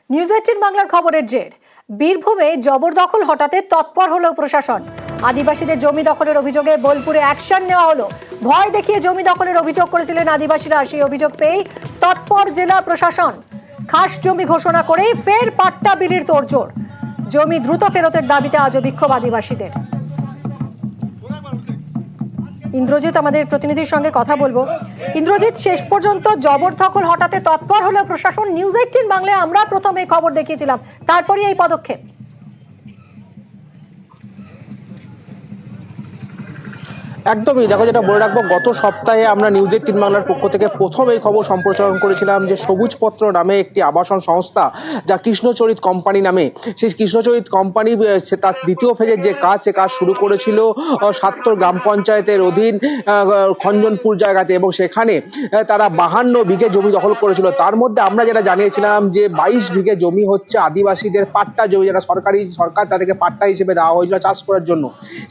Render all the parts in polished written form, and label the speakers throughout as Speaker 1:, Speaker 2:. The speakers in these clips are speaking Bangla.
Speaker 1: নিউজ 18 বাংলার খবরের জের। বীরভূমে জবরদখল হটাতে তৎপর হলো প্রশাসন। আদিবাসীদের জমি দখলের অভিযোগে বোলপুরে অ্যাকশন নেওয়া হলো। ভয় দেখিয়ে জমি দখলের অভিযোগ করেছিলেন আদিবাসীরা। সেই অভিযোগ পেয়ে তৎপর জেলা প্রশাসন। খাস জমি ঘোষণা করে ফের পাট্টা বিলির তোড়জোড়। জমি দ্রুত ফেরতের দাবিতে আজও বিক্ষোভ আদিবাসীদের। ইন্দ্রজিৎ আমাদের প্রতিনিধির সঙ্গে কথা বলবো। ইন্দ্রজিৎ, শেষ পর্যন্ত জবরদখল হটাতে তৎপর হলো প্রশাসন। নিউজ 18 বাংলায় আমরা প্রথম এই খবর দেখিয়েছিলাম, তারপরে এই পদক্ষেপ।
Speaker 2: একদমই, দেখো, যেটা বলে রাখবো, গত সপ্তাহে আমরা নিউজ 18 বাংলার পক্ষ থেকে প্রথম এই খবর সম্প্রচারণ করেছিলাম যে সবুজপত্র নামে একটি আবাসন সংস্থা, যা কৃষ্ণচরিত কোম্পানি নামে, সেই কৃষ্ণচরিত কোম্পানি তার দ্বিতীয় ফেজের যে কাজ, সে কাজ শুরু করেছিল সাত্তর গ্রাম পঞ্চায়েতের অধীন খঞ্জনপুর জায়গাতে, এবং সেখানে তারা 52 বিঘে জমি দখল করেছিল। তার মধ্যে আমরা যেটা জানিয়েছিলাম যে 22 বিঘে জমি হচ্ছে আদিবাসীদের পাট্টা জমি, যেটা সরকার তাদেরকে পাট্টা হিসেবে দেওয়া হয়েছিল চাষ করার জন্য।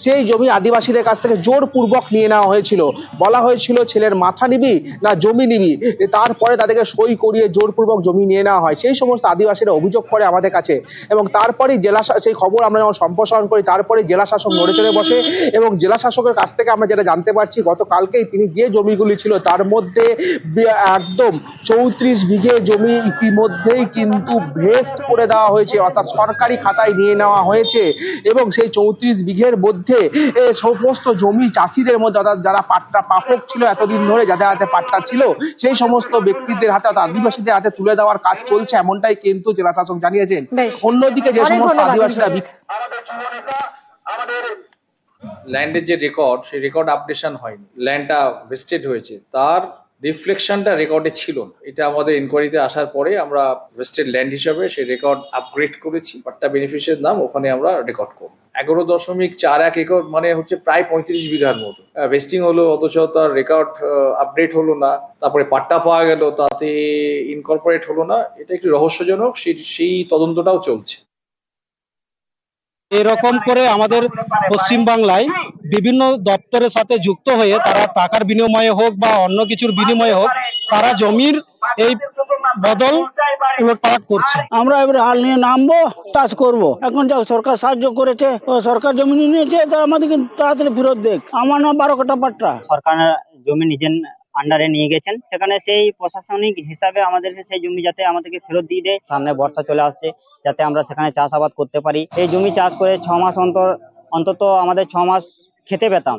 Speaker 2: সেই জমি আদিবাসীদের কাছ থেকে জোরপূর্বক নিয়ে নেওয়া হয়েছিল। বলা হয়েছিল ছেলের মাথা নিবি না জমি নিবি, তারপরে তাদেরকে সই করিয়ে জোরপূর্বক জমি নিয়ে নেওয়া হয়। সেই সমস্ত আদিবাসীরা অভিযোগ করে আমাদের কাছে, এবং তারপরে সেই খবর আমরা যখন সম্প্রসারণ করি, তারপরে জেলা শাসক নড়ে চড়ে বসে, এবং জেলা শাসকের কাছ থেকে আমরা যেটা জানতে পারছি, গতকালকেই তিনি যে জমিগুলি ছিল তার মধ্যে একদম 34 বিঘে জমি ইতিমধ্যেই কিন্তু ভেস্ট করে দেওয়া হয়েছে, অর্থাৎ সরকারি খাতায় নিয়ে নেওয়া হয়েছে। এবং সেই 34 বিঘের মধ্যে সমস্ত জমি চাষিদের মধ্যে, অর্থাৎ যারা পাট্টা প্রাপক ছিল এতদিন ধরে, যাদের হাতে পাট্টা ছিল, সেই সমস্ত ব্যক্তিদের হাতে, অর্থাৎ আদিবাসীদের হাতে তুলে দেওয়ার কাজ চলছে, এমনটাই কিন্তু জেলা শাসক জানিয়েছেন। অন্যদিকে যে সমস্ত আদিবাসীরা
Speaker 3: ল্যান্ডের যে রেকর্ড, সেই রেকর্ড আপডেশন হয়নি, ল্যান্ডটা ভেস্টেড হয়েছে, তার রিফ্লেকশনটা রেকর্ডে ছিল না। এটা আমাদের ইনকোয়ারিতে আসার পরে আমরা ভেস্টেড ল্যান্ড হিসাবে সেই রেকর্ড আপগ্রেড করেছি, পাট্টা বেনিফিশিয়ারির নাম ওখানে আমরা রেকর্ড করব। 11.41 একর, মানে হচ্ছে প্রায় 35 বিঘার মতো ভেস্টিং হলো, অথচ তার রেকর্ড আপডেট হলো না। তারপরে পাট্টা পাওয়া গেল, তাতে ইনকর্পোরেট হলো না। এটা একটু রহস্যজনক, সেই তদন্তটাও চলছে।
Speaker 4: এরকম করে আমাদের পশ্চিম বাংলায় বিভিন্ন দপ্তরের সাথে যুক্ত হয়ে তারা টাকার বিনিময়ে হোক বা অন্য কিছুর বিনিময়ে হোক, তারা জমির এই বদল পাট করছে।
Speaker 5: আমরা এবার হাল নিয়ে নামবো, চাষ করব। এখন যা সরকার সাহায্য করেছে, সরকার জমি নিয়েছে, তারা আমাদেরকে তাড়াতাড়ি ফেরত দেখ। আমার না 12 কাঠা পাট্টা।
Speaker 6: সরকার জমি নিজের আন্ডারে নিয়ে গেছেন, সেখানে সেই প্রশাসনিক হিসাবে আমাদেরকে সেই জমি যাতে আমাদেরকে ফেরত দিয়ে দেয়। সামনে বর্ষা চলে আসছে, যাতে আমরা সেখানে চাষাবাদ করতে পারি। এই জমি চাষ করে 6 মাস অন্তত আমাদের 6 মাস খেতে পেতাম,